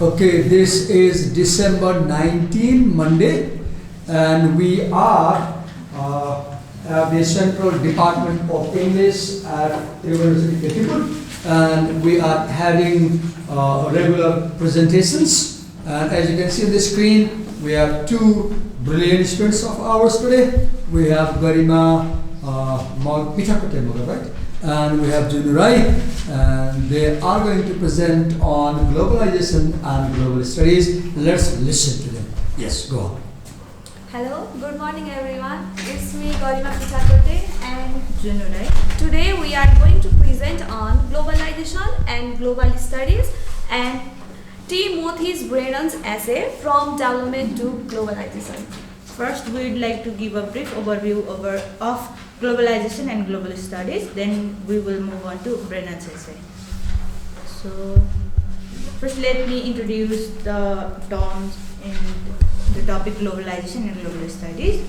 Okay, this is December 19, Monday, and we are at the Central Department of English at University Kirtipur, and we are having regular presentations. And as you can see on the screen, we have two brilliant students of ours today. We have Garima, Pithakote, right? And we have Junu, and they are going to present on globalization and global studies. Let's listen to them. Yes, go on. Hello, good morning everyone. It's me Garima, Pithakote and Junu. Today we are going to present on globalization and global studies and Timothy Brennan's essay from development to globalization. First, we would like to give a brief overview of globalization and global studies. Then we will move on to Brennan's essay. So, first let me introduce the terms in the topic globalization and global studies.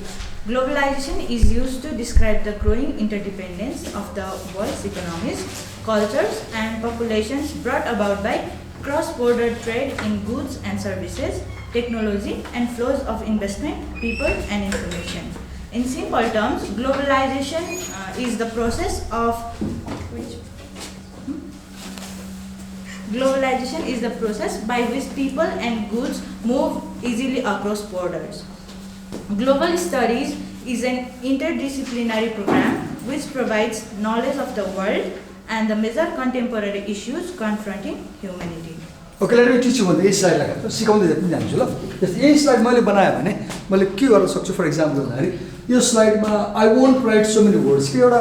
Globalization is used to describe the growing interdependence of the world's economies, cultures, and populations brought about by cross-border trade in goods and services, technology, and flows of investment, people, and information. In simple terms, globalization is the process of globalization is the process by which people and goods move easily across borders. Global studies is an interdisciplinary program which provides knowledge of the world and the major contemporary issues confronting humanity. Okay, let me teach you on the slide like that. सिकाउँदै जान्छु ल. जस्तै यही slide मैले बनाए भने मैले के गर्न सक्छु फर एक्जाम्पल भन्दाखेरि यो स्लाइडमा I won't write so many words के एउटा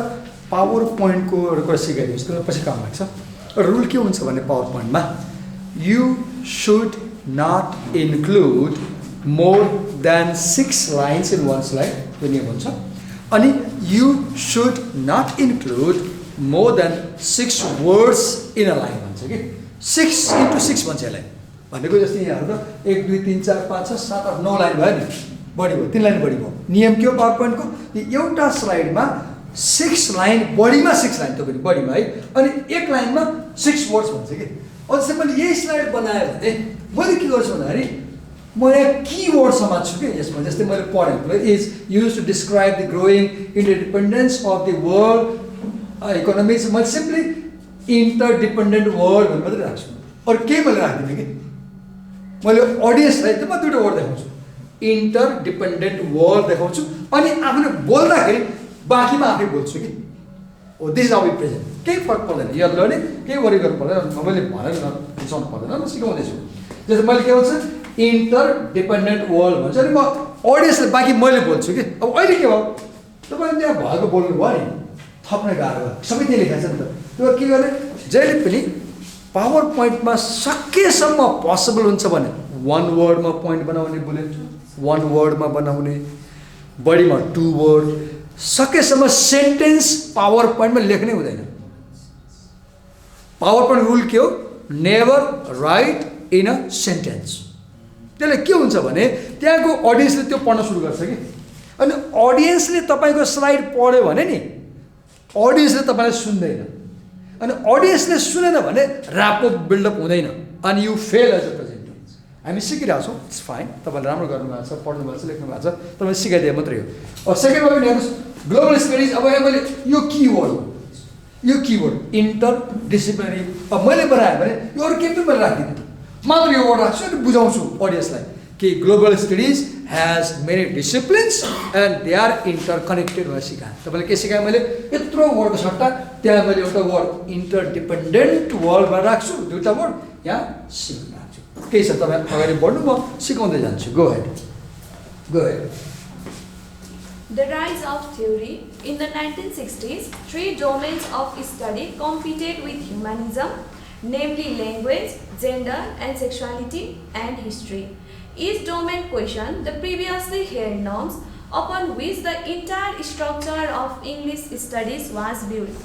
पावर पोइन्टको एउटा सिकाइदिन्छु त्यसलाई पछि काम लाग्छ. एउटा रुल के हुन्छ भने पावर पोइन्टमा यु should nut include more than 6 lines in one slide त्यो नियम हुन्छ. अनि यु should nut include more than 6 words in a line भन्छ कि 6 into 6 भन्छ यसलाई भनेको जस्तै यहाँ हेर्नु 1 2 3 4 5 6 7 8 9 लाइन भयो नि बढी भयो 3 लाइन बढी भयो. नियम के हो पावर पोइन्टको एउटा स्लाइडमा 6 लाइन बढीमा 6 लाइन त पनि बढीमा है अनि एक लाइनमा 6 वर्ड्स भन्छ कि. अब जस्तै मैले यही स्लाइड बनाएँ भने मैले के गर्छु भन्दाखेरि म यहाँ किवर्ड समात्छु कि यसमा. जस्तै मैले पढेँ is use to describe the growing interdependence of the world economies. मैले सिम्पली इन्टरडिपेन्डेन्ट वर्ल्ड भनेर मात्रै राख्छु. अरू केही मैले राख्दिनँ कि मैले अडियन्सलाई त म दुईवटा वर्ड देखाउँछु इन्टरडिपेन्डेन्ट वर्ल्ड देखाउँछु अनि आफूले बोल्दाखेरि बाँकीमा आफै बोल्छु कि oh this is how we present. केही फरक पर्दैन याद गर्ने केही वरि गर्नु पर्दैन. मैले भनेर बिसाउनु पर्दैन म सिकाउँदैछु. जस्तै मैले के भन्छ इन्टरडिपेन्डेन्ट वर्ल्ड भन्छ अनि म अडियन्सलाई बाँकी मैले बोल्छु कि. अब अहिले के भयो तपाईँले त्यहाँ भएको बोल्नु भयो नि थप्न गाह्रो भयो सबै त्यही लेखाएको छ नि त. त्यो के गर्ने जहिले पनि पावर पोइन्टमा सकेसम्म पोसिबल हुन्छ भने 1 वर्डमा पोइन्ट बनाउने बुलेट 1 वर्डमा बनाउने बढीमा 2 वर्ड सकेसम्म सेन्टेन्स पावर पोइन्टमा लेख्नै हुँदैन. पावर पोइन्ट रुल के हो नेभर राइट इन अ सेन्टेन्स. त्यसले के हुन्छ भने त्यहाँको अडियन्सले त्यो पढ्न सुरु गर्छ कि अनि अडियन्सले तपाईँको स्लाइड पढ्यो भने नि अडियन्सले तपाईँलाई सुन्दैन अनि अडियन्सले सुनेन भने ऱ्यापो बिल्डअप हुँदैन अनि यु फेल एज अ प्रेजेन्टर. हामी सिकिरहेको छौँ इट्स फाइन. तपाईँले राम्रो गर्नुभएको छ पढ्नु भएको छ लेख्नु भएको छ तपाईँले सिकाइदिए मात्रै हो. अब सेकेन्डमा पनि हेर्नुहोस् ग्लोबल स्टडिज. अब यहाँ मैले यो किवर्ड इन्टरडिसिप्लिनरी अब मैले बनाएँ भने यो अरू केही पनि मैले राख्दिनँ मात्र यो वर्ड राख्छु अनि बुझाउँछु अडियन्सलाई कि global studies has many disciplines and they are interconnected भनेर सिकाएँ. तपाईँले के सिकाएँ मैले यत्रो वर्डको सट्टा त्यहाँ मैले एउटा वर्ड इन्टरडिपेन्डेन्ट वर्डमा राख्छु दुईवटा वर्ड यहाँ सिक्न राख्छु. केही छ तपाईँ अगाडि बढ्नु म सिकाउँदै जान्छु. गो head. The rise of theory. In the 1960s, 3 domains of study competed with humanism, namely language, gender and sexuality and history. Each domain questioned the previously held norms upon which the entire structure of English studies was built.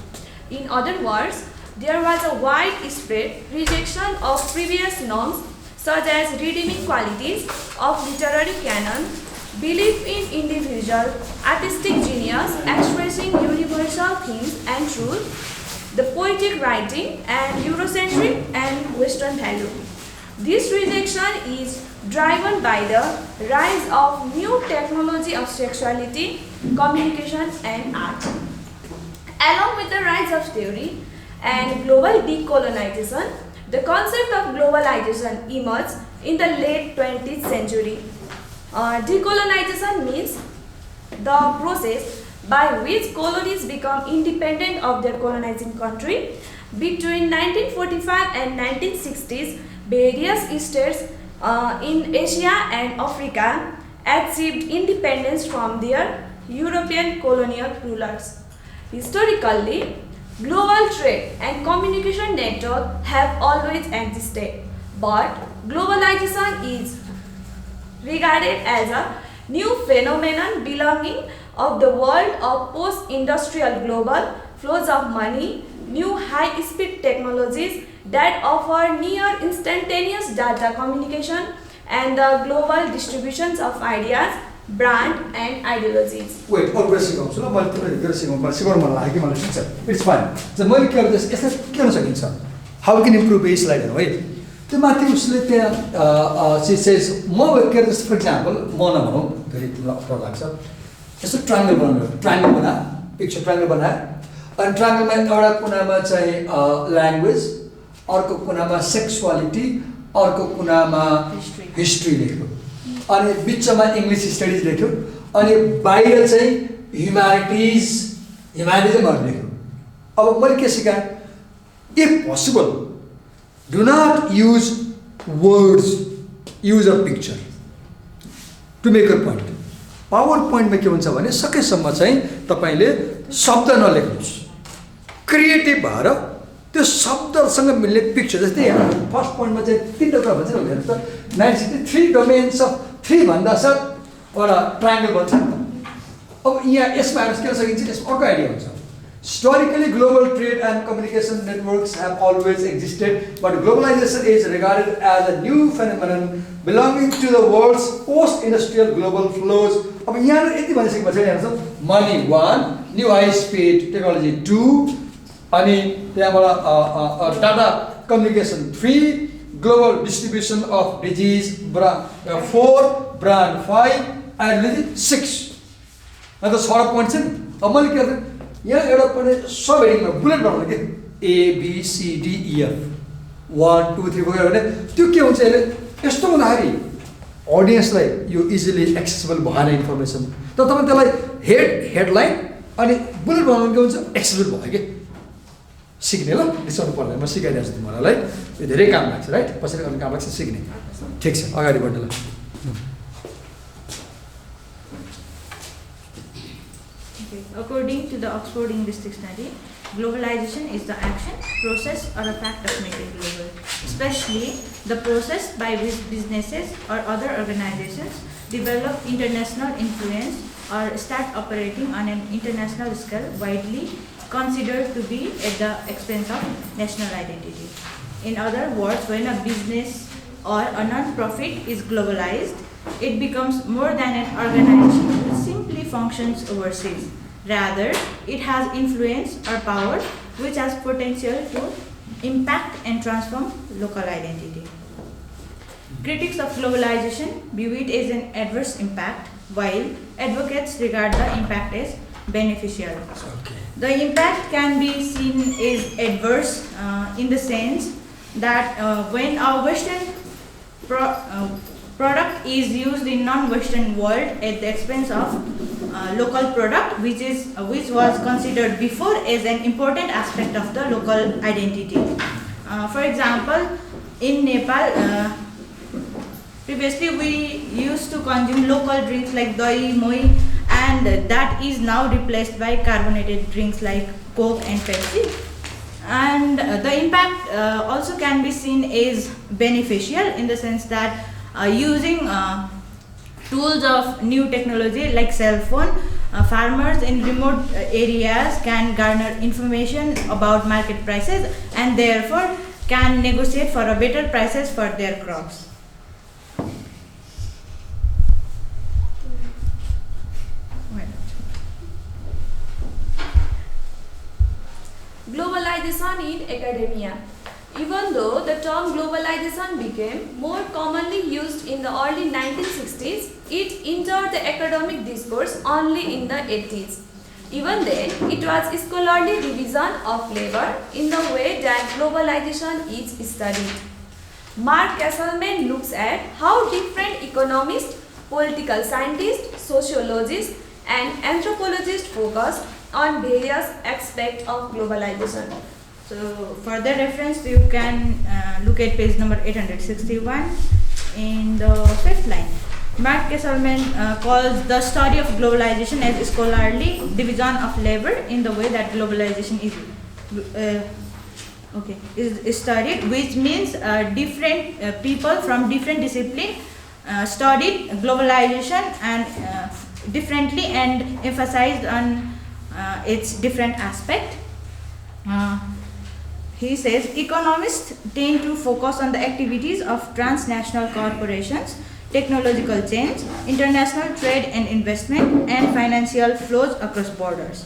In other words, there was a widespread rejection of previous norms such as redeeming qualities of literary canon, belief in individual artistic genius expressing universal themes and truth, the poetic writing and Eurocentric and Western value. This rejection is driven by the rise of new technology of sexuality, communication and art. Along with the rise of theory and global decolonization, the concept of globalization emerged in the late 20th century. Decolonization means the process by which colonies become independent of their colonizing country. Between 1945 and 1960s, various states in Asia and Africa achieved independence from their European colonial rulers. Historically, global trade and communication networks have always existed, but globalization is regarded as a new phenomenon belonging of the world of post-industrial global flows of money, new high-speed technologies that offer near instantaneous data communication and the global distributions of ideas, brand and ideologies. Wait, always सिकाउँछु ल मैले तिमीले सिकाउनु मन लाग्यो कि मलाई ठिक छ इट्स फाइन मैले के गर्दैछु यसलाई के गर्न सकिन्छ हाउ क्यान इम्प्रुभ ए स्लाइडहरू है त्यो माथि उसले त्यहाँ सेज म के गर्दैछु फर इक्जाम्पल म नभनौँ फेरि तिमीलाई अप्ठ्यारो लाग्छ यस्तो ट्रायङ्गल बना पिक्चर ट्रायङ्गल बनायो अनि ट्रायङ्गलमा एउटा कुनामा चाहिँ ल्याङ्ग्वेज अर्को कुनामा सेक्सुअलिटी अर्को कुनामा हिस्ट्री लेख्यो अनि बिचमा इङ्ग्लिस स्टडिज लेख्यो अनि बाहिर चाहिँ ह्युम्यानिटिजमहरू लेख्यो अब मैले के सिकाएँ if possible do not use words use a picture to make a point power पोइन्टमा के हुन्छ भने सकेसम्म चाहिँ तपाईँले शब्द नलेख्नुहोस् क्रिएटिभ भएर त्यो शब्दसँग मिल्ने पिक्चर जस्तै यहाँ फर्स्ट पोइन्टमा चाहिँ तिनवटा कुरा भन्छ नि हेर्नु त 93 डोमेन्स अफ 3 भन्दा एउटा ट्रायङ्गल बन्छ नि त अब यहाँ यसमा आएर के सकिन्छ यसमा अर्को आइडिया हुन्छ historically global trade and communication networks have always existed but globalisation is regarded as a new phenomenon belonging to the world's post industrial global flows अब यहाँ यति भनिसकेपछि हेर्छौँ money 1 new high speed technology 2 अनि त्यहाँबाट data communication 3 global distribution of disease 4 brand 5 and 6 अन्त 6 point छ नि अब मैले के गर्छु यहाँ एउटा पनि सब हेडिङमा बुलेट बनाउनु के ABCDEF 1 2 3 4 भने त्यो के हुन्छ यसले यस्तो हुँदाखेरि अडियन्सलाई यो इजिली एक्सेसिबल भएन इन्फर्मेसन तर तपाईँ त्यसलाई हेडलाइन अनि बुलेट बनाउनु के हुन्छ एक्सेसिबल भयो कि सिक्ने ल रिसाउनु पर्दैन म सिकाइदिएको छु तिमीहरूलाई यो धेरै काम लाग्छ राइट कसरी गर्ने काम लाग्छ सिक्ने ठिक छ अगाडि बढ्नु ल According to the Oxford English Dictionary, globalization is the action, process or a fact of making global, especially the process by which businesses or other organizations develop international influence or start operating on an international scale widely considered to be at the expense of national identity. In other words, when a business or a non-profit is globalized, it becomes more than an organization that simply functions overseas. Rather, it has influence or power which has potential to impact and transform local identity. Critics of globalization view it as an adverse impact, while advocates regard the impact as beneficial. Okay. The impact can be seen as adverse in the sense that when a Western product is used in non-Western world at the expense of local product, which was considered before as an important aspect of the local identity. For example, in Nepal, previously we used to consume local drinks like dahi, moi, and that is now replaced by carbonated drinks like Coke and Pepsi. And the impact also can be seen as beneficial in the sense that using tools of new technology like cell phone, farmers in remote areas can garner information about market prices and therefore can negotiate for a better prices for their crops. Globalization in academia. Even though the term globalization became more commonly used in the early 1960s, it entered the academic discourse only in the 80s. Even then, it was a scholarly division of labor in the way that globalization is studied. Mark Kesselman looks at how different economists, political scientists, sociologists, and anthropologists focus on various aspects of globalization. So for the reference, you can look at page number 861 in the fifth line. Mark Kesselman calls the study of globalization as a scholarly division of labor in the way that globalization is studied, which means different people from different disciplines studied globalization and differently and emphasized on its different aspect. He says economists tend to focus on the activities of transnational corporations, technological change, international trade and investment, and financial flows across borders.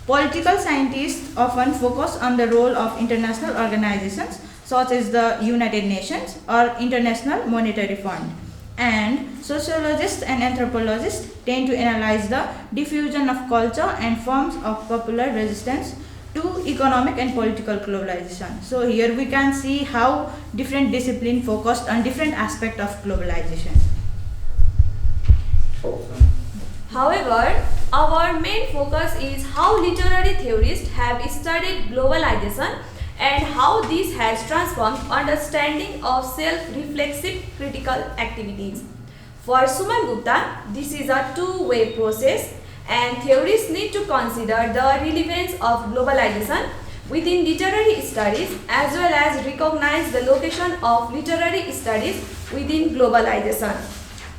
Political scientists often focus on the role of international organizations such as the United Nations or International Monetary Fund. And sociologists and anthropologists tend to analyze the diffusion of culture and forms of popular resistance to economic and political globalization. So here we can see how different disciplines focused on different aspects of globalization. However, our main focus is how literary theorists have studied globalization and how this has transformed understanding of self-reflexive critical activities. For Suman Gupta, this is a two-way process, and theorists need to consider the relevance of globalization within literary studies as well as recognize the location of literary studies within globalization.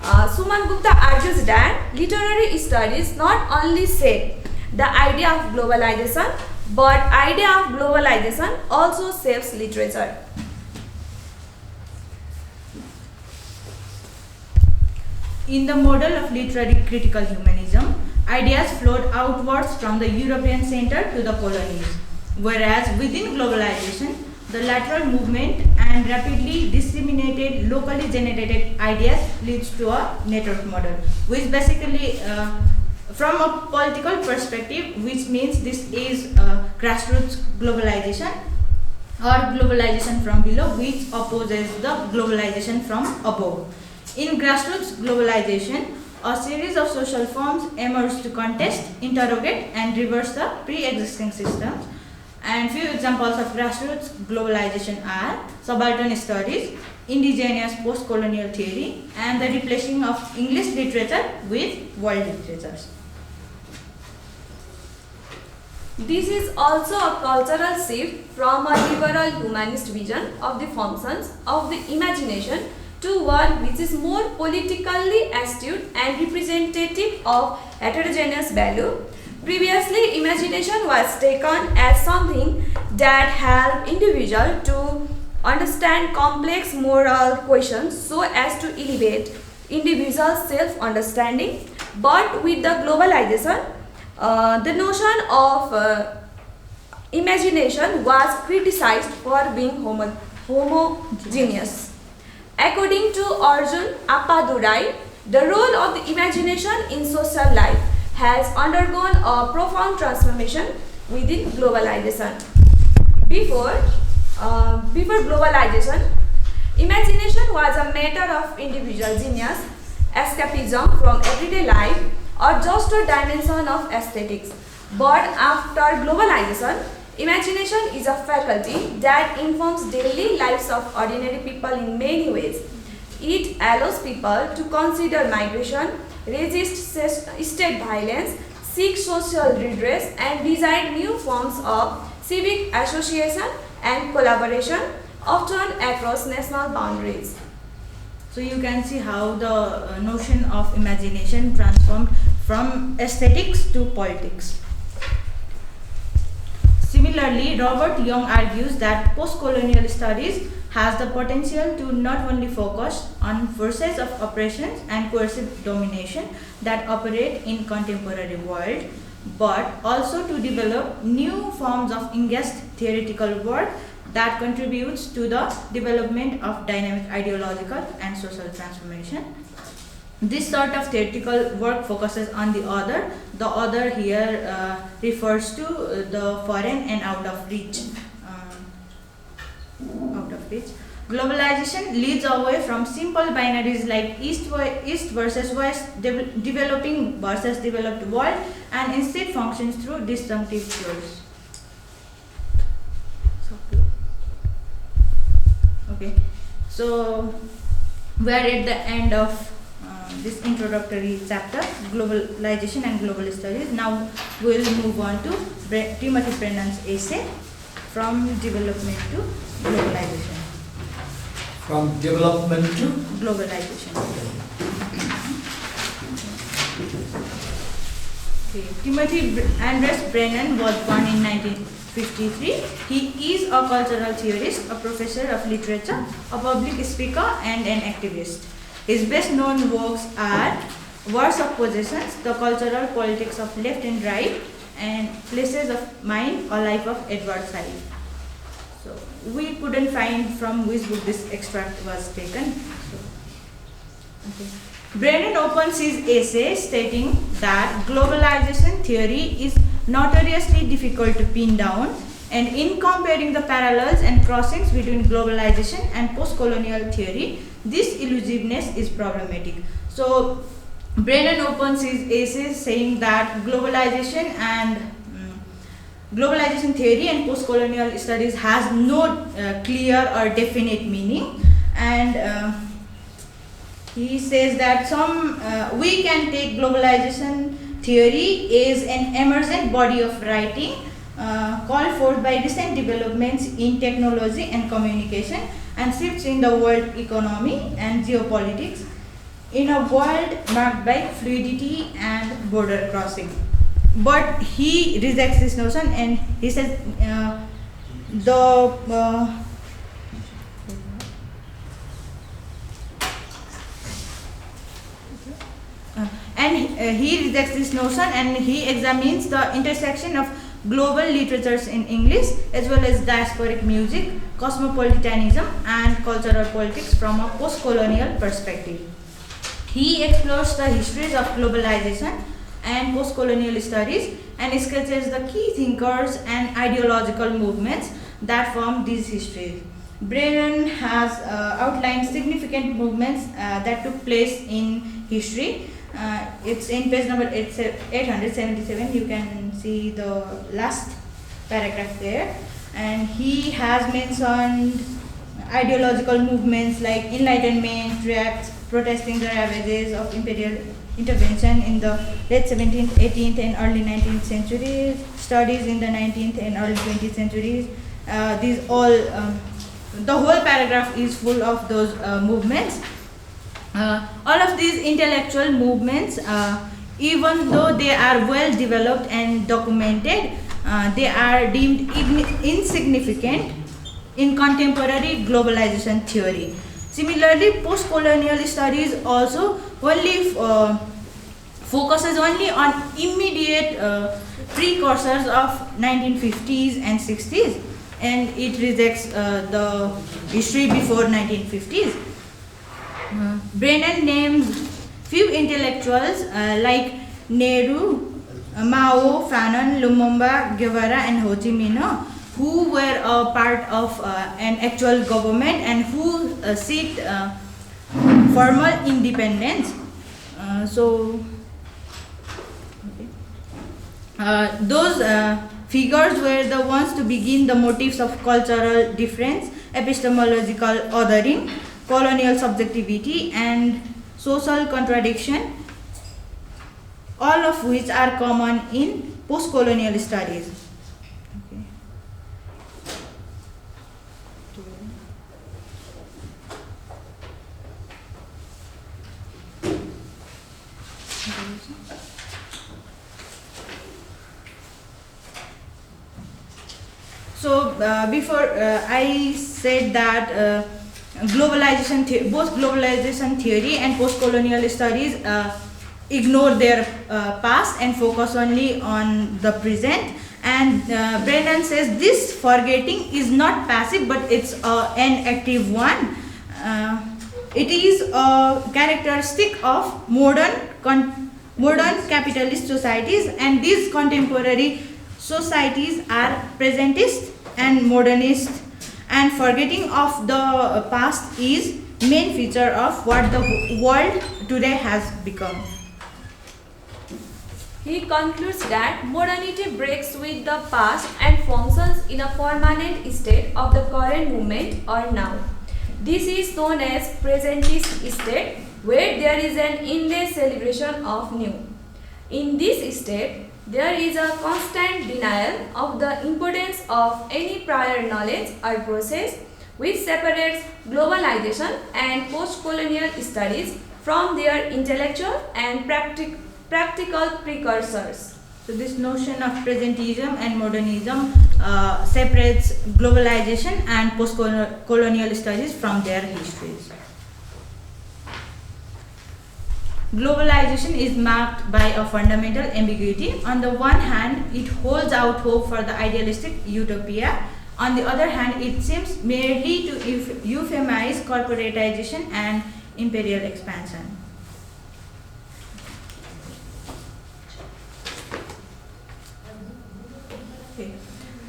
Suman Gupta argues that literary studies not only shape the idea of globalization, but idea of globalization also shapes literature. In the model of literary critical humanism, ideas flowed outwards from the European center to the colonies, whereas within globalization, the lateral movement and rapidly disseminated locally generated ideas leads to a network model, which basically from a political perspective, which means this is grassroots globalization or globalization from below, which opposes the globalization from above. In grassroots globalization, a series of social forms emerge to contest, interrogate, and reverse the pre-existing systems. And few examples of grassroots globalization are subaltern studies, indigenous post-colonial theory, and the replacing of English literature with world literatures. This is also a cultural shift from a liberal humanist vision of the functions of the imagination to one which is more politically astute and representative of heterogeneous value. Previously, imagination was taken as something that helped individuals to understand complex moral questions so as to elevate individual self-understanding. But with the globalization, the notion of imagination was criticized for being homogeneous. According to Arjun Appadurai, the role of the imagination in social life has undergone a profound transformation within globalization. Before globalization, imagination was a matter of individual genius, escapism from everyday life, or just a dimension of aesthetics. But after globalization, imagination is a faculty that informs daily lives of ordinary people in many ways. It allows people to consider migration, resist state violence, seek social redress, and design new forms of civic association and collaboration, often across national boundaries. So you can see how the notion of imagination transformed from aesthetics to politics. Similarly, Robert Young argues that post-colonial studies has the potential to not only focus on forces of oppression and coercive domination that operate in contemporary world, but also to develop new forms of engaged theoretical work that contributes to the development of dynamic ideological and social transformation. This sort of theoretical work focuses on the other. The other here refers to the foreign and out of reach. Globalization leads away from simple binaries like East versus West, developing versus developed world, and instead functions through disjunctive clause. Okay, so we are at the end of this introductory chapter, Globalization and Global Studies. Now we will move on to Timothy Brennan's essay, From Development to Globalization. From development to Globalization. Okay. Timothy Andres Brennan was born in 1953. He is a cultural theorist, a professor of literature, a public speaker, and an activist. His best known works are Wars of Possessions, The Cultural Politics of Left and Right, and Places of Mind, A Life of Edward Said. So we couldn't find from which book this extract was taken. Okay. Brennan opens his essay stating that globalization theory is notoriously difficult to pin down, and in comparing the parallels and crossings between globalization and post-colonial theory, this elusiveness is problematic. So Brennan opens his essay saying that globalization theory and post-colonial studies has no clear or definite meaning, and he says that we can take globalization theory as an emergent body of writing called forth by recent developments in technology and communication and shifts in the world economy and geopolitics in a world marked by fluidity and border crossing. But he rejects this notion, and he says he rejects this notion, and he examines the intersection of global literatures in English as well as diasporic music, cosmopolitanism, and cultural politics from a post-colonial perspective. He explores the histories of globalization and post-colonial studies and sketches the key thinkers and ideological movements that form these histories. Brennan has outlined significant movements that took place in history. It's in page number 877. You can see the last paragraph there, and he has mentioned ideological movements like Enlightenment, reacts protesting the ravages of imperial intervention in the late 17th, 18th, and early 19th centuries, studies in the 19th and early 20th centuries. These all, the whole paragraph is full of those movements. All of these intellectual movements, even though they are well developed and documented, they are deemed insignificant in contemporary globalization theory. Similarly, post-colonial studies also only focuses only on immediate precursors of 1950s and 60s, and it rejects the history before 1950s. Brennan names few intellectuals like Nehru, Mao, Fanon, Lumumba, Guevara, and Ho Chi Minh, who were a part of an actual government and who seeked formal independence. Those figures were the ones to begin the motifs of cultural difference, epistemological othering, colonial subjectivity, and social contradiction, all of which are common in post-colonial studies. So before I said that both globalization theory and post-colonial studies ignore their past and focus only on the present, And Brennan says this forgetting is not passive, but it's an active one. It is a characteristic of modern capitalist societies, and these contemporary societies are presentist and modernist, and forgetting of the past is main feature of what the world today has become. He concludes that modernity breaks with the past and functions in a permanent state of the current moment or now. This is known as presentist state, where there is an endless celebration of new. In this state, there is a constant denial of the importance of any prior knowledge or process, which separates globalization and post-colonial studies from their intellectual and practical precursors. So this notion of presentism and modernism separates globalization and post-colonial studies from their histories. Globalization is marked by a fundamental ambiguity. On the one hand, it holds out hope for the idealistic utopia. On the other hand, it seems merely to euphemize corporatization and imperial expansion.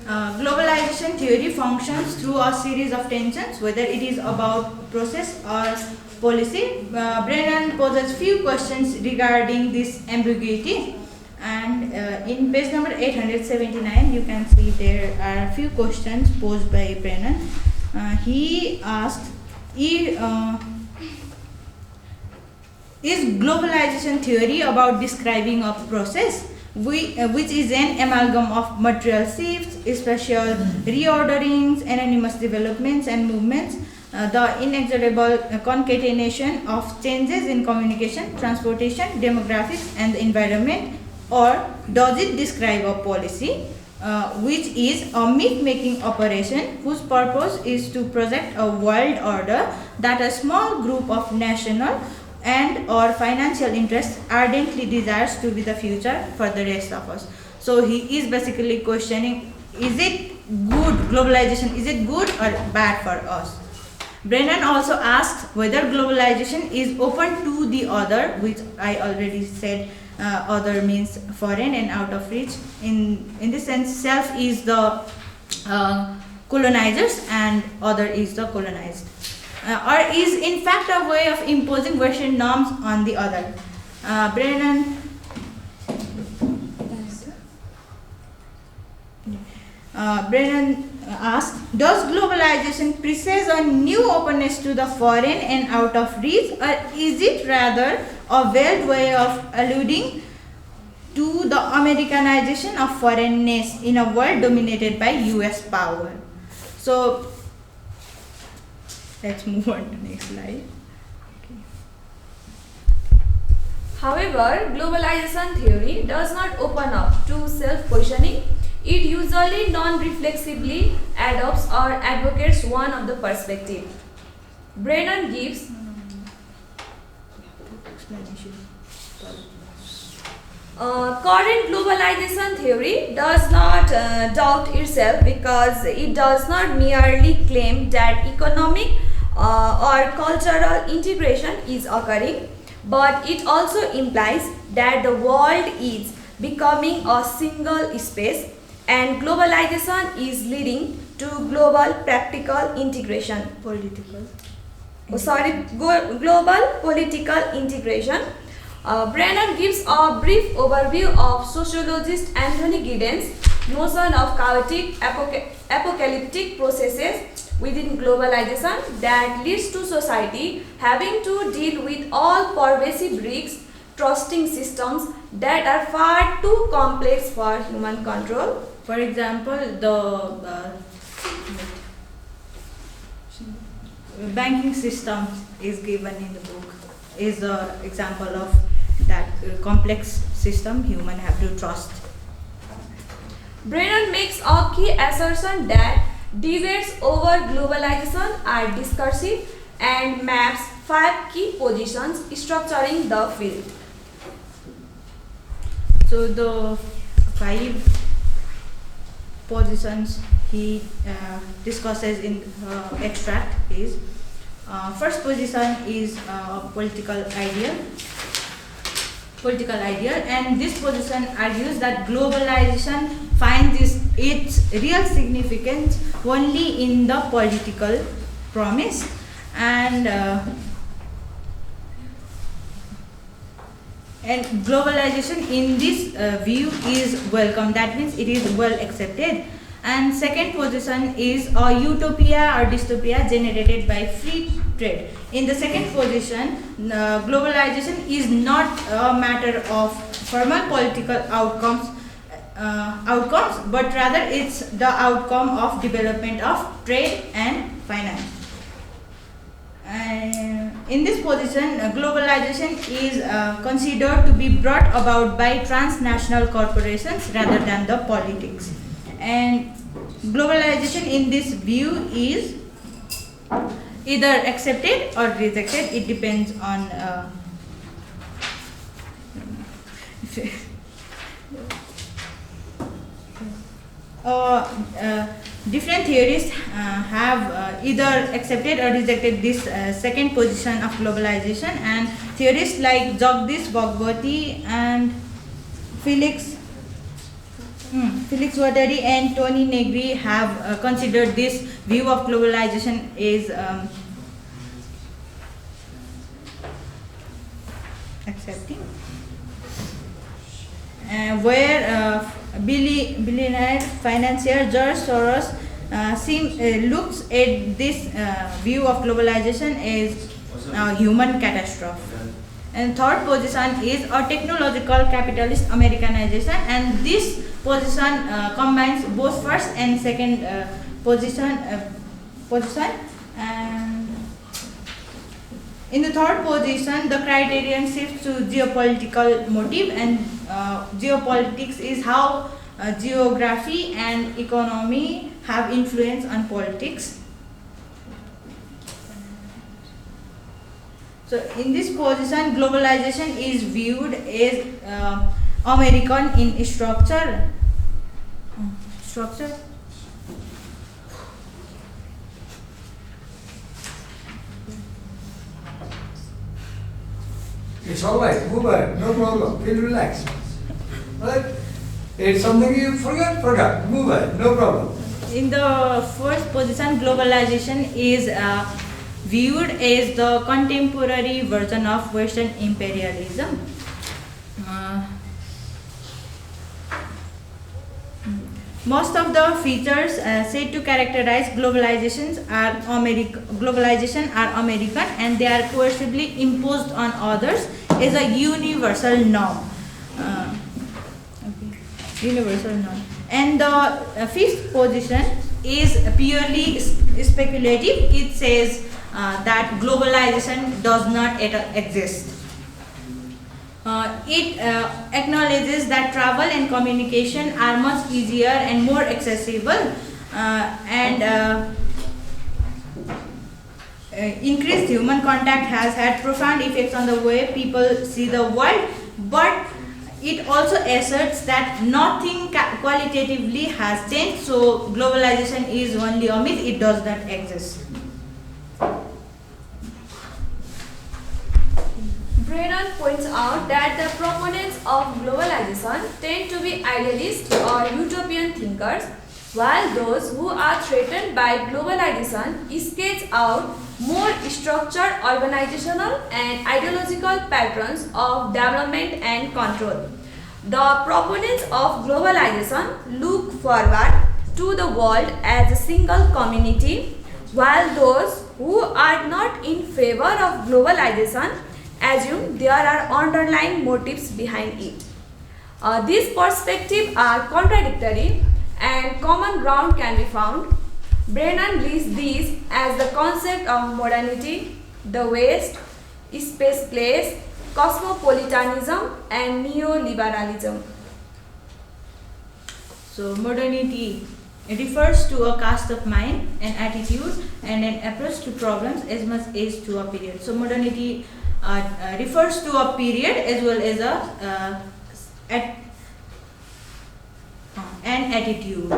Globalization theory functions through a series of tensions, whether it is about process or policy. Brennan poses few questions regarding this ambiguity, and in page number 879 you can see there are few questions posed by Brennan. He asked, is globalization theory about describing a process which is an amalgam of material shifts, spatial reorderings, anonymous developments and movements, the inexorable concatenation of changes in communication, transportation, demographics and the environment, or does it describe a policy which is a myth-making operation whose purpose is to project a world order that a small group of national and or financial interests ardently desires to be the future for the rest of us. So he is basically questioning, is it good, globalization, is it good or bad for us? Brennan also asks whether globalization is open to the other, which I already said, other means foreign and out of reach. In this sense, self is the colonizers and other is the colonized. Or is in fact a way of imposing Western norms on the other. Brennan asks, does globalization presage a new openness to the foreign and out of reach, or is it rather a veiled way of alluding to the Americanization of foreignness in a world dominated by US power? So let's move on to next slide. However, globalization theory does not open up to self-questioning. It usually non-reflexively adopts or advocates one of the perspective. Brennan gives current globalization theory does not doubt itself, because it does not merely claim that economic or cultural integration is occurring, but it also implies that the world is becoming a single space and globalization is leading to global practical integration. Global political integration. Brennan gives a brief overview of sociologist Anthony Giddens' notion of chaotic apocalyptic processes within globalization that leads to society having to deal with all pervasive risks, trusting systems that are far too complex for human control. For example, the banking system is given in the book, is an example of that complex system human have to trust. Brennan makes a key assertion that debates over globalization are discursive and maps 5 key positions structuring the field. So the 5 positions he discusses in extract is first position is political ideal, and this position argues that globalization finds its real significance only in the political promise, and globalization in this view is welcome. That means it is well accepted. And second position is a utopia or dystopia generated by free trade. In the second position, globalization is not a matter of formal political outcomes, but rather it's the outcome of development of trade and finance. In this position, globalization is considered to be brought about by transnational corporations rather than the politics. And globalization in this view is either accepted or rejected. It depends on different theorists have either accepted or rejected this second position of globalization, and theorists like Jagdish Bhagwati and Felix Guattari and Tony Negri have considered this view of globalization is accepting, where billionaire financier George Soros looks at this view of globalization as a human catastrophe. And third position is a technological capitalist Americanization, and this position combines both first and second position. And in the third position, the criterion shifts to geopolitical motive, and geopolitics is how geography and economy have influence on politics. So in this position, globalization is viewed as American in structure. It's all right, move on, no problem, feel relaxed. Right? It's something you forgot, move on, no problem. In the first position, globalization is viewed as the contemporary version of Western imperialism. Most of the features said to characterize globalization are American, and they are coercively imposed on others as a universal norm. And the fifth position is purely speculative. It says that globalization does not exist. It acknowledges that travel and communication are much easier and more accessible, and increased human contact has had profound effects on the way people see the world, but it also asserts that nothing qualitatively has changed, so globalization is only a myth, it does not exist. Brennan points out that the proponents of globalization tend to be idealists or utopian thinkers, while those who are threatened by globalization sketch out more structured organizational and ideological patterns of development and control. The proponents of globalization look forward to the world as a single community, while those who are not in favor of globalization assume there are underlying motives behind it. These perspectives are contradictory and common ground can be found. Brennan lists these as the concept of modernity, the West, space place, cosmopolitanism and neoliberalism. So modernity refers to a cast of mind, an attitude and an approach to problems as much as to a period. So modernity refers to a period as well as an attitude.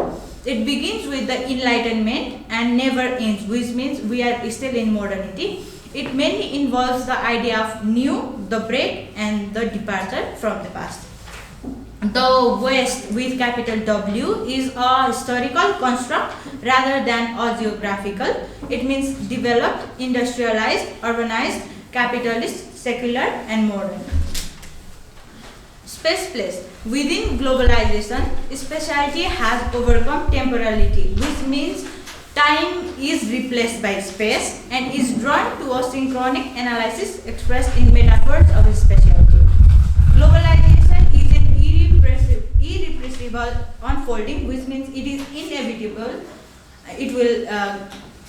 It begins with the Enlightenment and never ends, which means we are still in modernity. It mainly involves the idea of new, the break, and the departure from the past. The West, with capital W, is a historical construct rather than a geographical. It means developed, industrialized, urbanized, capitalist, secular, and modern. Space place. Within globalization, specialty has overcome temporality, which means time is replaced by space and is drawn to a synchronic analysis expressed in metaphors of specialty. Globalization is an irrepressible unfolding, which means it is inevitable. It will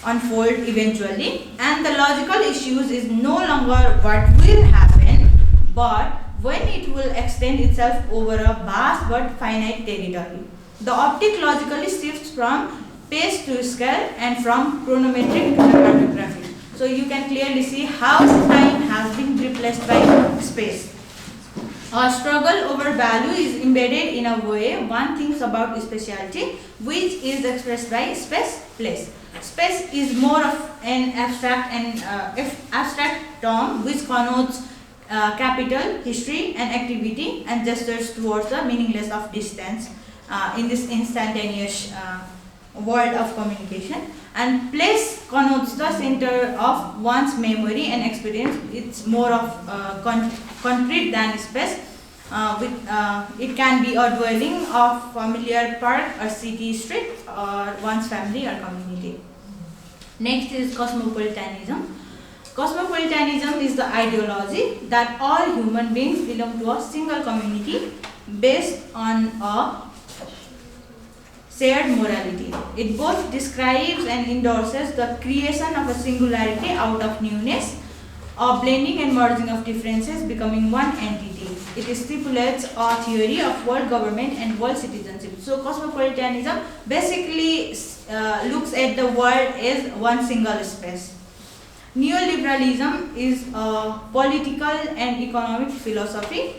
unfold eventually, and the logical issues is no longer what will happen, but when it will extend itself over a vast but finite territory. The optic logically shifts from pace to scale and from chronometric to cartographic. So you can clearly see how time has been replaced by space. A struggle over value is embedded in a way one thinks about specialty, which is expressed by space place. Space is more of an abstract term which connotes capital, history, and activity, and gestures towards the meaningless of distance in this instantaneous world of communication. And place connotes the center of one's memory and experience. It's more of concrete than space. It can be a dwelling, a familiar park, a city street, or one's family or community. Next is cosmopolitanism. Cosmopolitanism is the ideology that all human beings belong to a single community based on a shared morality. It both describes and endorses the creation of a singularity out of newness, a blending and merging of differences becoming one entity. It stipulates a theory of world government and world citizenship. So cosmopolitanism basically looks at the world as one single space. Neoliberalism is a political and economic philosophy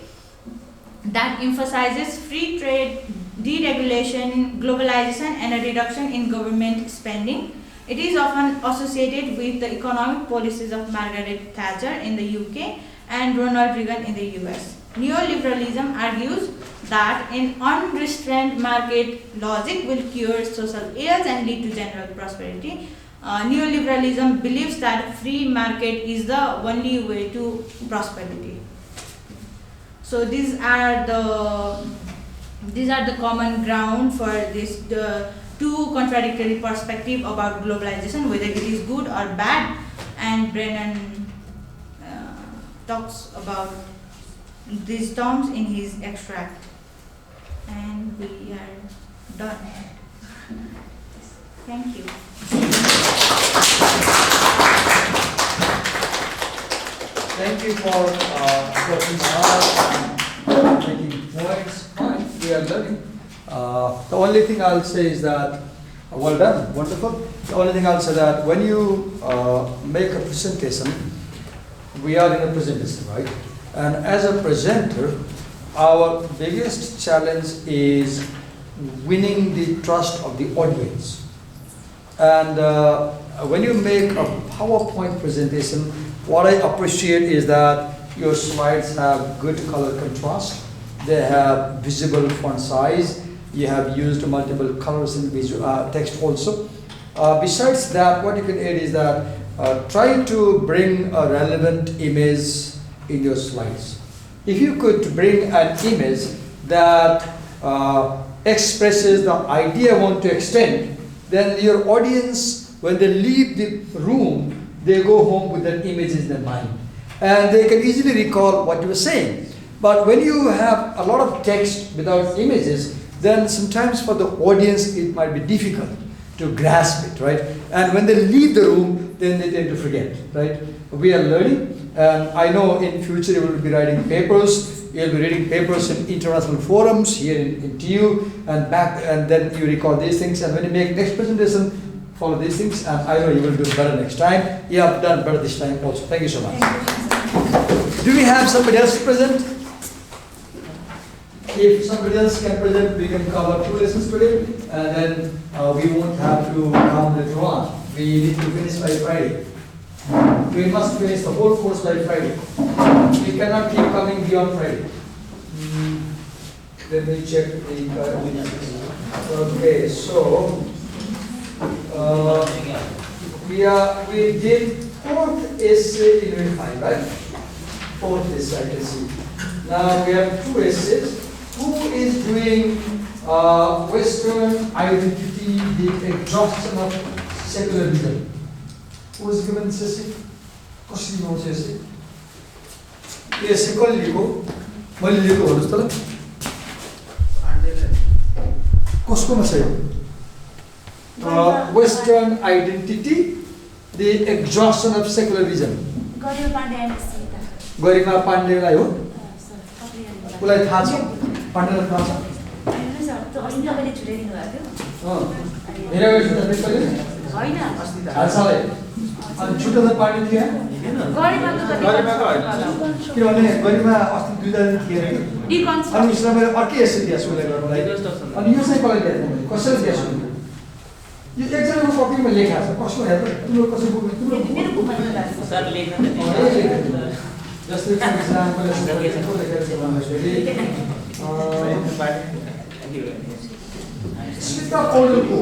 that emphasizes free trade, deregulation, globalization, and a reduction in government spending. It is often associated with the economic policies of Margaret Thatcher in the UK and Ronald Reagan in the US. Neoliberalism argues that an unrestrained market logic will cure social ills and lead to general prosperity. Neoliberalism believes that free market is the only way to prosperity. So these are the common ground for this the two contradictory perspective about globalization, whether it is good or bad, and Brennan talks about these terms in his extract. And we are done. Thank you. Thank you for working hard and making points. Fine, we are learning. The only thing I'll say is that, well done, wonderful. The only thing I'll say that when you make a presentation, we are in a presentation, right? And as a presenter, our biggest challenge is winning the trust of the audience. And when you make a PowerPoint presentation, what I appreciate is that your slides have good color contrast, they have visible font size, you have used multiple colors in visual text also. Besides that, what you can add is that try to bring a relevant image in your slides. If you could bring an image that expresses the idea you want to extend, then your audience, when they leave the room, they go home with that image in their mind. And they can easily recall what you were saying. But when you have a lot of text without images, then sometimes for the audience it might be difficult to grasp it, right? And when they leave the room, then they tend to forget, right? We are learning, and I know in future you will be writing papers, you'll be reading papers in international forums here in TU, and then you record these things, and when you make next presentation, follow these things, and I know you will do better next time. You have done better this time also. Thank you so much. Do we have somebody else present? if somebody else can present, we can cover 2 lessons today, and then we won't have to come later on. We need to finish by Friday. We must finish the whole course by Friday. We cannot keep coming beyond Friday. Let me check the okay, so we did 4th essay in Unit 5, right? 4th essay, I can see. Now we have 2 essays. Who is doing Western identity, the exhaustion of secularism? Who is given this essay? कसरी notes essay? यो essay कसले लेखेको? मैले लेखेको भन्नुस् त ल? कसकोमा छ यो? Western identity, the exhaustion of secularism. गरिमा पाण्डेलाई हो? उसलाई थाहा छ? पाण्डेलाई थाहा छ? हेरेको छु त त्यसले? होइन हालसालै अनि छुट्टो त पार्टी थियो? किनभने गरिमा अस्ति 2 दिन थिएन कि? अनि उसलाई मैले अर्कै एसे दिएँ उसलाई गर्नलाई। अनि यो चाहिँ कसले दिएँ मैले? कसरी दिएँ सुन्नु? यो एकजनाको कपीमा लेखा छ। कसको हेर त? तिम्रो कसको बुकमा? तिम्रो मेरो बुकमा सर लेख्न त जस्तै एक्जाम्पल लेखेको भन्दाखेरि स्मिता पौडेलको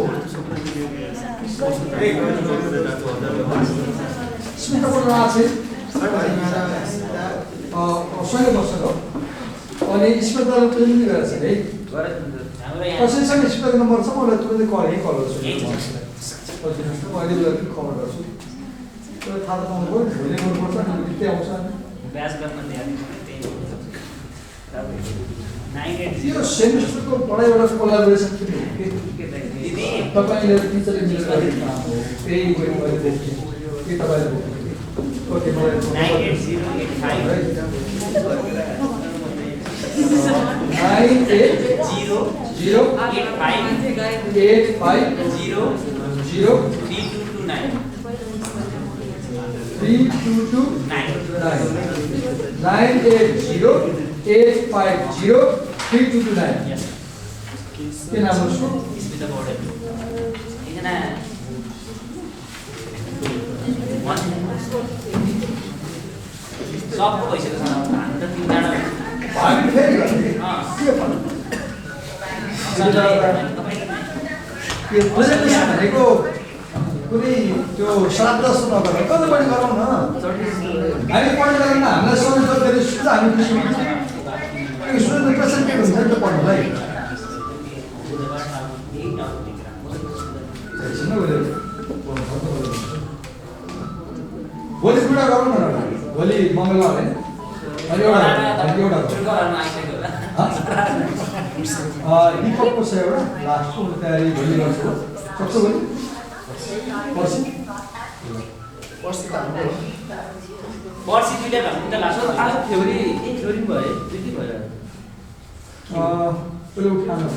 स्मिता पौडेल आएको छ 16 वर्षको अनि स्मिताले प्रेजेन्ट गरेको छ है कसैसँग स्मिताको नम्बर छ मलाई तुरन्तै कल गर्छु अहिले कल गर्छु थाहा त पाउनु पऱ्यो भोलि गर्नुपर्छ अनि त्यही आउँछ ब्यास गर्न यो सेमिस्टरको पढाइबाट कोलाबोरेसन के हो तपाईले टिचरले मिलेर गरेको काम हो त्यही मैले देखेँ के तपाईले ओके मलाई 980850329 yes के नाम हो उसको स्मिता पौडेल एकजना सबको भइसक्यो छ हामी त 3 जना हामी फेरि गर्ने के भन्नु के प्रेजेन्टेसन भनेको कुनै त्यो श्राद्ध जस्तो नगरेर कति पनि गरौँ न हामी पढ्न गरौँ न हामीलाई समय जति सुझाव हामी स्टुडेन्ट प्रेजेन्टेट हुन्छ नि त पढ्नुलाई भोलि कुरा गरौँ न भोलि मङ्गलबार होइन दीपकको छ एउटा लास्टको तयारी भोलि गर्छु सक्छ भोलि पर्सि दुईटा भन्नु त लाग्छ आज थ्योरी भयो दुई भयो उसले उठाउनु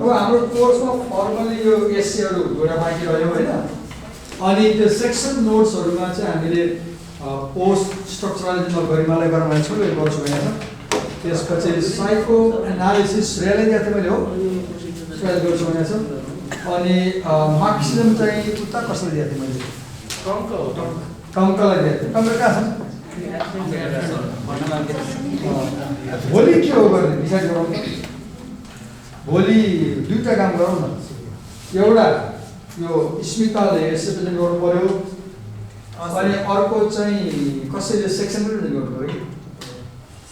अब हाम्रो कोर्समा फर्मली यो एससीहरू एउटा बाँकी रह्यो होइन अनि त्यो सेक्सन नोट्सहरूमा चाहिँ हामीले पोस्ट स्ट्रक्चरलिजममा गरिमालाई गर्न भनेको छु यो गर्छु भनेको छ त्यसपछि साइको एनालिसिस रेलै दिएको थिएँ मैले हो ट्रायल गर्छु भनेको छ अनि मार्क्सिजम चाहिँ उता कसरी दिएको थिएँ मैले टङ्कलाई दिएको थिएँ टङ्क कहाँ छ भोलि के हो गर्ने डिसाइड गरौँ त भोलि दुईवटा काम गरौँ न एउटा यो स्मिताले यसो प्रेजेन्ट गर्नु पर्यो अनि अर्को चाहिँ कसैले सेक्सन पनि प्रेजेन्ट गर्नु पर्यो कि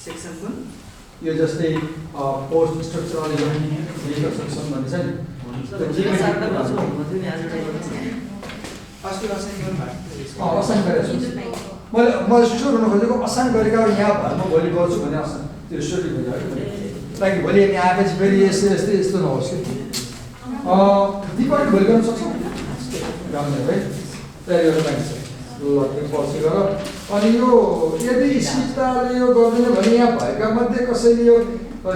सेक्सन कुन यो जस्तै पोस्ट स्ट्रक्चरलिजम रिकन्स्ट्रक्सन भन्ने छ नि असाइन गरेको छु मैले सुरु गर्नु खोजेको असाइन गरेको यहाँ भएर म भोलि गर्छु भने असाइन त्यो सुरु खोजेको ताकि भोलि हामी आएपछि फेरि यस्तो यस्तो यस्तो नहोस् कि दीपावली भोलि गर्न सक्छौँ राम्रो है तयारी गर्न पाइन्छ ल त्यो पछि गर अनि यो यदि सीताले यो गर्दैन भने यहाँ भएका मध्ये कसैले यो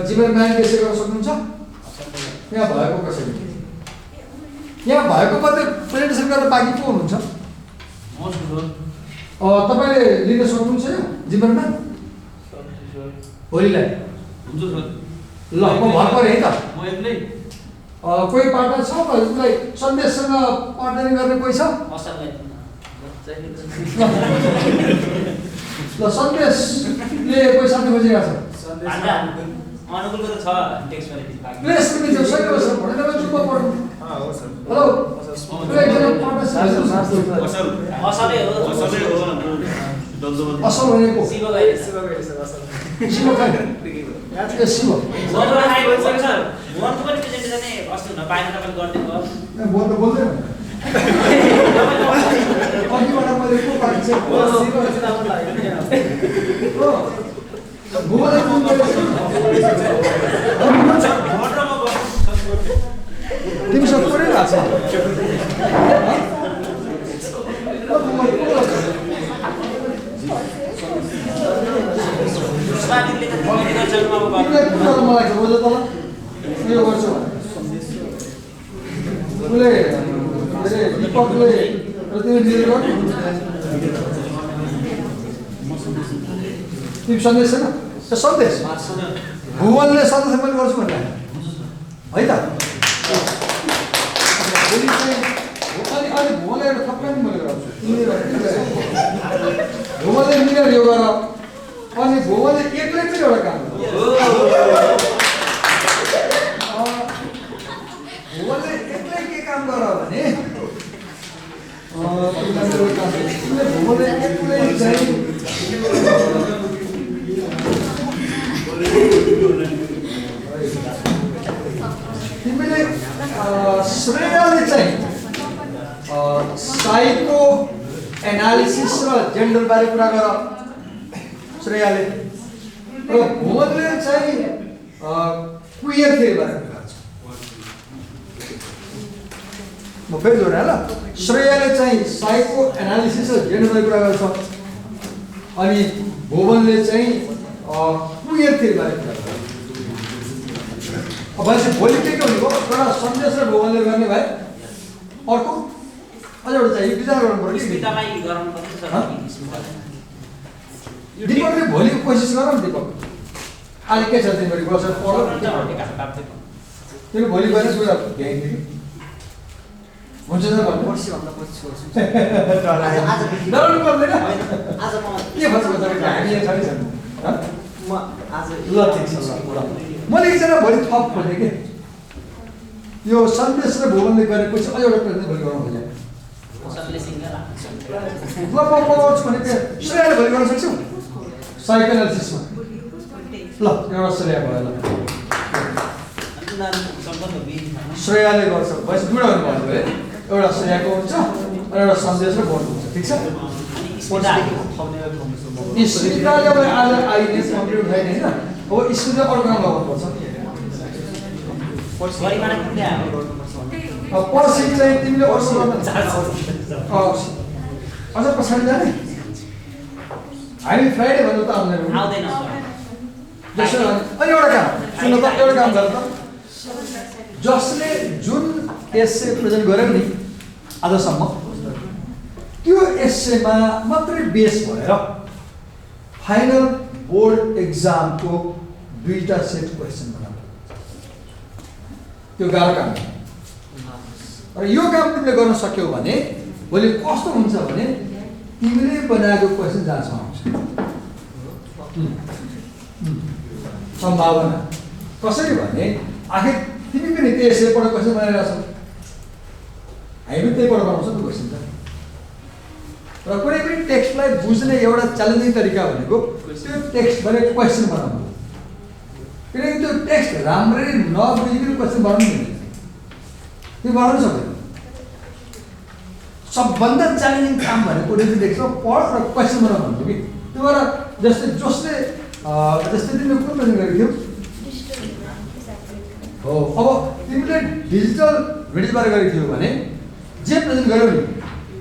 जिम्मेवारी त्यसै गर्न सक्नुहुन्छ यहाँ भएको कसैले यहाँ भएको मात्रै प्रेजेन्टेसन गरेर बाँकी को हुनुहुन्छ तपाईँले लिन सक्नुहुन्छ यो जिम्मेवारी भोलिलाई ल म भर परेँ है त म एक्लै कोही पार्टनर छ उसलाई सन्देशसँग पार्टनरिङ गर्ने कोही छ असललाई ल सन्देशले कोही साथी खोजिरहेको छ अनुकूलको त छ टेक्स्ट क्वालिटी बाँकी प्लेस पनि छ सही हो सर भनेर म जुम्मा पढ्नु हेलो एकजना पार्टनर असलै हो असल भनेको शिव गएर शिव खान ए शिव मनको पनि प्रेजेन्टेसन नै अस्ति हुन पाएन तपाईँले गरिदिनु भयो बोल्नु बोल्दैन अघिबाट मैले को पार्टी चाहिँ भुवनलाई फोन तिमीसँग पुरै भएको तिमीलाई पुरा मलाई रोज तल उयो गर्छु उसले दीपकले तिमी डिल गर तिमी सन्देश छैन त्यो सन्देश भुवनले सन्देश मैले गर्छु भनेर है त भोलि चाहिँ अनि भुवनलाई एउटा थप्पा पनि मैले गराउँछु भुवनले मिलेर यो गर अनि भुवनले एक्लै पनि एउटा काम भुवनले एक्लै के काम गर भने भुवनले एक्लै चाहिँ तिमीले श्रेयाले चाहिँ साइको एनालिसिस र जेन्डर बारे कुरा गर श्रेयाले र भुवनले चाहिँ क्वियर थियोरी बारे कुरा गर्छ म फेरि जोडेँ ल श्रेयाले चाहिँ साइको एनालिसिस र जेन्डर बारे कुरा गर्छ अनि भुवनले चाहिँ क्वियर थियोरी बारे कुरा गर्छ अब भनेपछि भोलि के भनेको एउटा सन्देश र भुवनले गर्ने भाइ अर्को अझ एउटा चाहिँ विचार गर्नु पर्यो स्मितालाई गराउनु पर्छ दीपकले भोलि कोसिस गर न दीपक आज के छ तिमीहरू बसेर पढ तिमी भोलि गएर कुरा भ्याइदिनु हुन्छ त भन्नु पर्सिभन्दा पछि गर्छु डराउनु पर्दैन आज म के भन्छ तपाईँ हामी यहाँ छैन म आज ल ठिक छ ल मैले एकजना भोलि थप खोजेँ कि यो सन्देश र भुवनले गरेको चाहिँ अझ एउटा प्रश्न भोलि गराउनु खोजेँ ल म गर्छु भने के श्रेयाले भोलि गर्न सक्छौ साइको एनालिसिसमा ल एउटा श्रेया भयो ल श्रेयाले गर्छ भएपछि दुईवटा गर्नु भयो एउटा श्रेयाको हुन्छ र एउटा सन्देश र भुवनको हुन्छ ठिक छ स्मिताले अब आज आइनेस कम्प्लिट भएन होइन अब स्मिता अर्को काम लगाउनुपर्छ पर्सि चाहिँ तिमीले अर्को गर्न अझ पछाडि जाने हामी फ्राइडे भन्नु त आउँदैन जसो अनि एउटा काम सुन त एउटा काम गर त जसले जुन एस्से प्रेजेन्ट गर्यो नि आजसम्म त्यो एस्सेमा मात्रै बेस भएर फाइनल बोर्ड एक्जामको दुईटा सेट क्वेसन बनाऊ त्यो गाह्रो काम र यो काम तिमीले गर्न सक्यौ भने भोलि कस्तो हुन्छ भने तिमीले बनाएको क्वेसन जहाँसम्म आउँछ सम्भावना कसरी भने आखिर तिमी पनि त्यही एस्सेबाट क्वेसन बनाइरहेछौ हामी पनि त्यहीबाट बनाउँछ नि क्वेसन त र कुनै पनि टेक्स्टलाई बुझ्ने एउटा च्यालेन्जिङ तरिका भनेको त्यो टेक्स्टबाट क्वेसन बनाउनु किनकि त्यो टेक्स्ट राम्ररी नबुझिकन क्वेसन बनाउनु मिल्दैन त्यो बनाउनु सक्दैन सबभन्दा च्यालेन्जिङ काम भनेको टेक्स्टमा पढ र क्वेसन बनाउनु हुन्छ कि त्यो भएर जस्तै जसले जस्तै तिमीले कुन प्रेजेन्ट गरेको थियौ हो अब तिमीले डिजिटल भिडियोबारे गरेको थियौ भने जे प्रेजेन्ट गर्यौ नि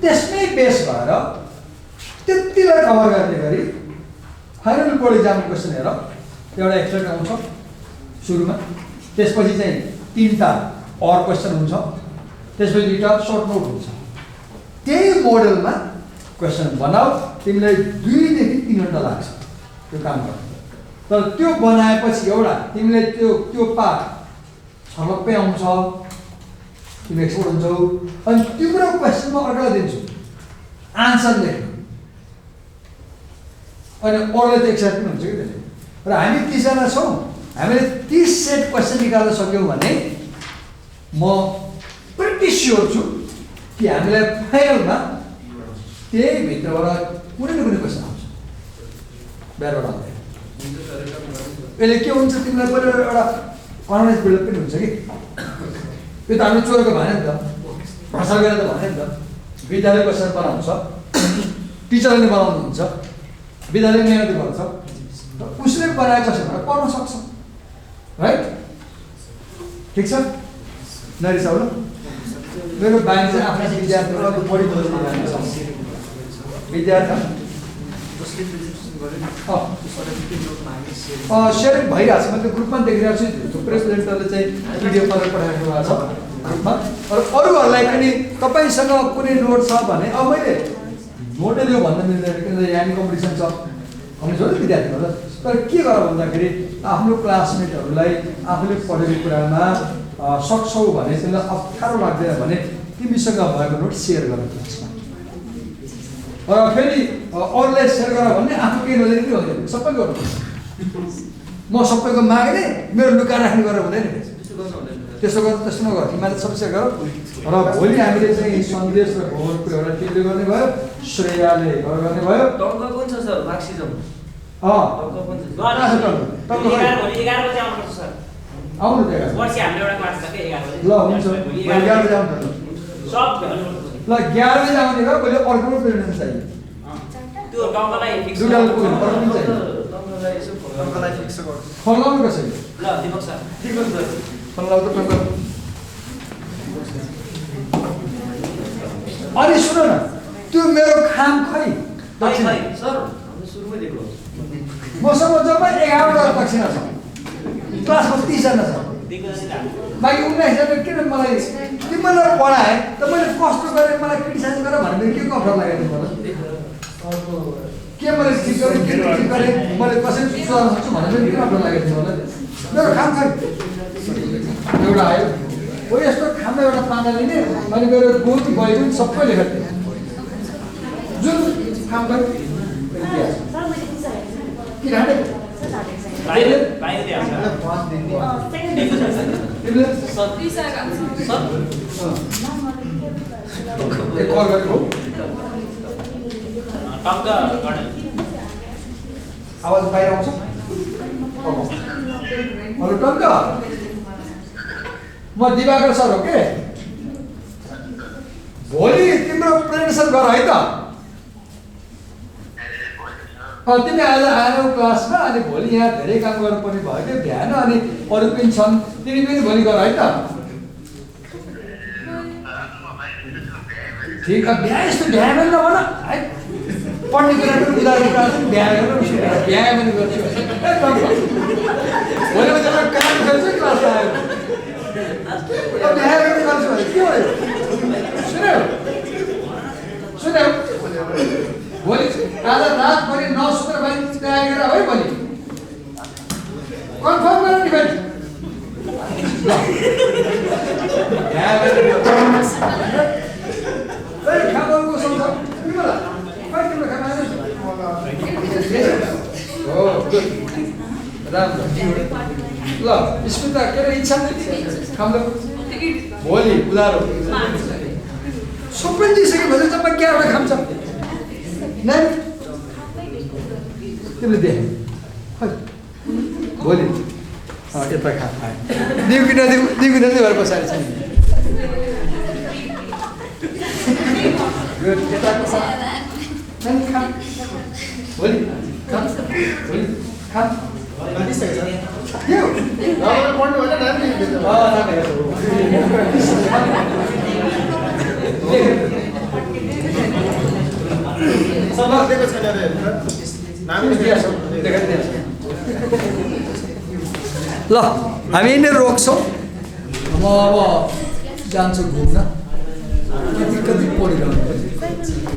त्यसमै बेस भएर त्यतिलाई कभर गर्ने गरी फाइनल बोर्ड एक्जामको क्वेसन हेर एउटा एक्सट्रा आउँछ सुरुमा त्यसपछि चाहिँ 3टा अर क्वेसन हुन्छ त्यसपछि 2टा सर्ट नोट हुन्छ त्यही मोडलमा क्वेसन बनाऊ तिमीलाई 2 देखि 3 घण्टा लाग्छ त्यो काम गर्नु तर त्यो बनाएपछि एउटा तिमीले त्यो पाठ छलक्कै आउँछ, तिमी एक्सपर्ट हुन्छौ, अनि तिम्रो क्वेसनमा अर्कालाई दिन्छु आन्सर लेख्नु, अनि अरूलाई चाहिँ एक्साइटमेन्ट हुन्छ कि त्यसले। र हामी 30 जना छौँ, हामीले 30 सेट क्वेसन निकाल्न सक्यौँ भने म प्रिटी स्योर छु कि हामीलाई फाइनलमा त्यही भित्रबाट कुनै न कुनै क्वेसन आउँछ बाहिरबाट आउँदैन। यसले के हुन्छ तिमीलाई पहिला एउटा कन्फिडेन्स बिल्डअप पनि हुन्छ कि यो त हामीले चोरेको भएन नि त, भ्रष्टाचार गरेर त भएन नि त। विद्यालय क्वेसन बनाउँछ, टिचरले बनाउनुहुन्छ, विद्यालय मेहनत गर्छ, उसले बनाएको छ भने पढ्न सक्छ, राइट? ठिक छ, नरिसाउनु। मेरो बानी चाहिँ आफ्नो विद्यार्थीलाई बढी विद्यार्थी सेयरिङ भइरहेको छ। मैले ग्रुपमा देखिरहेको छु, थुप्रै स्टुडेन्टहरूले चाहिँ भिडियो कलर पठाइराख्नु भएको छ ग्रुपमा। र अरूहरूलाई पनि तपाईँसँग कुनै नोट छ भने, अब मैले नोटै दियो भन्न मिल्दैन किनभने यहाँ कम्पिटिसन छ भन्ने छ नि विद्यार्थीहरूलाई। तर के गर भन्दाखेरि आफ्नो क्लासमेटहरूलाई आफूले पढेको कुरामा सक्छौ भने, तिमीलाई अप्ठ्यारो लाग्दैन भने तिमीसँग भएको नोट सेयर गर क्लासमा। र फेरि अरूलाई सेयर गर भने आफू केही नजाने पनि हुँदैन, सबै गर्नुपर्छ। म सबैको माग्ने मेरो लुकाएर राख्ने गरेर हुँदैन, त्यस्तो नगर, तिमीले सबै सेयर गर। र भोलि हामीले चाहिँ सन्देश र भ्रमणको एउटा टिमले गर्ने भयो, श्रेयाले गर्ने भयो। टङ्क कुन छ सर? मार्क्सिजम आउनु वर्ष हाम्रो एउटा क्लास छ के 11 बजे। ल हुन्छ, 11 बजे आउनु सब ल 11 बजे आउने भयो। मैले अर्को प्रेजेन्टेसन चाहियो, त्यो टङ्कलाई फिक्स दुईटाले पुग्यो, अर्को पनि चाहियो। टङ्कलाई फिक्स गर। फोन लाउनु कसरी? ल दिपक सर, फोन लाउ त टङ्क। अनि सुन न, त्यो मेरो खाम खै दक्षिणा सर हामी सुरुमै दिएको मसँग जम्मै 11 जना दक्षिणा छ, क्लासमा 30 जना छ, बाँकी 19 जना। किन मलाई तिमीलाई पढाएँ त मैले कस्तो गरेँ, मलाई क्रिटिसाइज गरेँ भने के अप्ठ्यारो लाग्यो तिमीलाई? के मैले ठिक गरेँ, के ठिक गरेँ, मैले कसरी सुधार्न सक्छु भनेर किन अप्ठ्यारो लाग्यो तिमीलाई? मेरो खाम खै एउटा आयो हो, यस्तो खाममा एउटा पाना लिने, अनि मेरो गोल गएको पनि सबै लेखेको थिएँ। जुन खाम खै किन हालेको? कल गरेको आवाज बाहिर आउँछ। हेलो टङ्क, म दिवाकर सर हो के। भोलि तिम्रो प्रेजेन्टेसन गर है त। तिमी आज आएनौ क्लासमा, अनि भोलि यहाँ धेरै काम गर्नुपर्ने भयो कि बिहान, अनि अरू पनि छन्, तिमी पनि भोलि गर है त। ठिक छ, बिहा यस्तो बिहा पनि नभन है, पढ्ने कुरा पनि उदाहरण कुरा बिहा गरेर बिहा पनि गर्छु। भोलि म त्यसलाई काम गर्छु क्लासमा आयो, बिहा पनि गर्छु भने के भयो? सुन्यौ भोलि आज रातभरि नसुतेर भाइ तयारी गरेर है, भोलि कन्फर्म गर नि भाइ। खानाको सम्झ तिमीलाई खै तिम्रो खाना हो राम्रो। ल स्मिता के अरे इच्छा खाम भोलि उधारो सबै दिइसकेपछि तपाईँ के एउटा खान्छ नानी तिमीले देख भोलि यता खा दिउ कि नदिउ भएर पछाडि छ यताको साथ नानी खा भोलि खा भोलि खा पढ्नु होइन ल हामी यिनीहरू रोक्छौँ। म अब जान्छु घुम्न, कति पढिरहनु।